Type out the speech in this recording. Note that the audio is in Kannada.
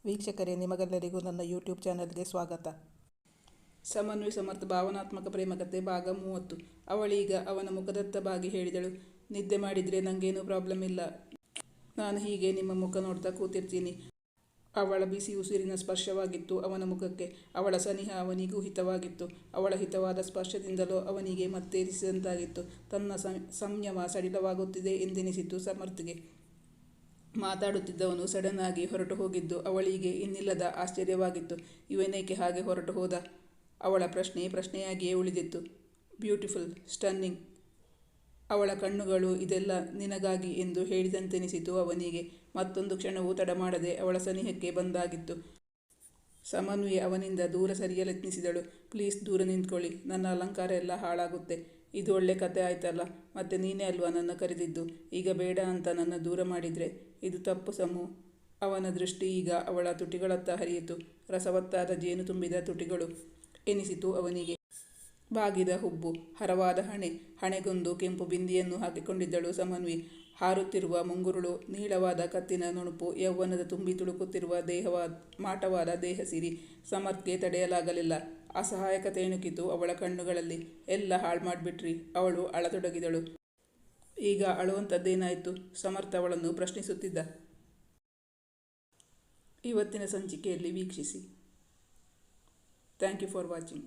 ವೀಕ್ಷಕರೇ, ನಿಮಗೆಲ್ಲರಿಗೂ ನನ್ನ ಯೂಟ್ಯೂಬ್ ಚಾನಲ್ಗೆ ಸ್ವಾಗತ. ಸಮನ್ವಿ ಸಮರ್ಥ ಭಾವನಾತ್ಮಕ ಪ್ರೇಮಕತೆ ಭಾಗ 30. ಅವಳೀಗ ಅವನ ಮುಖದತ್ತ ಬಾಗಿ ಹೇಳಿದಳು, ನಿದ್ದೆ ಮಾಡಿದರೆ ನನಗೇನೂ ಪ್ರಾಬ್ಲಮ್ ಇಲ್ಲ. ನಾನು ಹೀಗೆ ನಿಮ್ಮ ಮುಖ ನೋಡ್ತಾ ಕೂತಿರ್ತೀನಿ. ಅವಳ ಬಿಸಿ ಉಸಿರಿನ ಸ್ಪರ್ಶವಾಗಿತ್ತು ಅವನ ಮುಖಕ್ಕೆ. ಅವಳ ಸನಿಹ ಅವನಿಗೂ ಹಿತವಾಗಿತ್ತು. ಅವಳ ಹಿತವಾದ ಸ್ಪರ್ಶದಿಂದಲೋ ಅವನಿಗೆ ಮತ್ತೇರಿಸಿದಂತಾಗಿತ್ತು. ತನ್ನ ಸಂಯಮ ಸಡಿಲವಾಗುತ್ತಿದೆ ಎಂದೆನಿಸಿತು ಸಮರ್ಥ್ಗೆ. ಮಾತಾಡುತ್ತಿದ್ದವನು ಸಡನ್ ಆಗಿ ಹೊರಟು ಹೋಗಿದ್ದು ಅವಳಿಗೆ ಇನ್ನಿಲ್ಲದ ಆಶ್ಚರ್ಯವಾಗಿತ್ತು. ಇವನೇಕೆ ಹಾಗೆ ಹೊರಟು ಹೋದ? ಅವಳ ಪ್ರಶ್ನೆಯಾಗಿಯೇ ಉಳಿದಿತ್ತು. Beautiful, stunning. ಅವಳ ಕಣ್ಣುಗಳು ಇದೆಲ್ಲ ನಿನಗಾಗಿ ಎಂದು ಹೇಳಿದಂತೆನಿಸಿತು ಅವನಿಗೆ. ಮತ್ತೊಂದು ಕ್ಷಣವೂ ತಡಮಾಡದೆ ಅವಳ ಸನಿಹಕ್ಕೆ ಬಂದಾಗಿತ್ತು. ಸಮನ್ವಿ ಅವನಿಂದ ದೂರ ಸರಿಯಲೆತ್ನಿಸಿದಳು. ಪ್ಲೀಸ್, ದೂರ ನಿಂತ್ಕೊಳ್ಳಿ. ನನ್ನ ಅಲಂಕಾರ ಎಲ್ಲ ಹಾಳಾಗುತ್ತೆ. ಇದು ಒಳ್ಳೆ ಕತೆ ಆಯ್ತಲ್ಲ. ಮತ್ತೆ ನೀನೇ ಅಲ್ವಾ ನನ್ನ ಕರೆದಿದ್ದು. ಈಗ ಬೇಡ ಅಂತ ನನ್ನ ದೂರ ಮಾಡಿದರೆ ಇದು ತಪ್ಪು ಸಮು. ಅವನ ದೃಷ್ಟಿ ಈಗ ಅವಳ ತುಟಿಗಳತ್ತ ಹರಿಯಿತು. ರಸವತ್ತಾದ ಜೇನು ತುಂಬಿದ ತುಟಿಗಳು ಎನಿಸಿತು ಅವನಿಗೆ. ಬಾಗಿದ ಹುಬ್ಬು, ಹರವಾದ ಹಣೆಗೊಂದು ಕೆಂಪು ಬಿಂದಿಯನ್ನು ಹಾಕಿಕೊಂಡಿದ್ದಳು ಸಮನ್ವಿ. ಹಾರುತ್ತಿರುವ ಮುಂಗುರುಳು, ನೀಳವಾದ ಕತ್ತಿನ ನುಣುಪು, ಯೌವನದ ತುಂಬಿ ತುಳುಕುತ್ತಿರುವ ಮಾಟವಾದ ದೇಹಸಿರಿ. ಸಮರ್ಥ್ಗೆ ತಡೆಯಲಾಗಲಿಲ್ಲ. ಅಸಹಾಯಕತೆ ಇಣುಕಿತು ಅವಳ ಕಣ್ಣುಗಳಲ್ಲಿ. ಎಲ್ಲ ಹಾಳು ಮಾಡಿಬಿಟ್ರಿ. ಅವಳು ಅಳತೊಡಗಿದಳು. ಈಗ ಅಳುವಂಥದ್ದೇನಾಯಿತು? ಸಮರ್ಥ್ ಅವಳನ್ನು ಪ್ರಶ್ನಿಸುತ್ತಿದ್ದ. ಇವತ್ತಿನ ಸಂಚಿಕೆಯಲ್ಲಿ ವೀಕ್ಷಿಸಿ. Thank you for watching.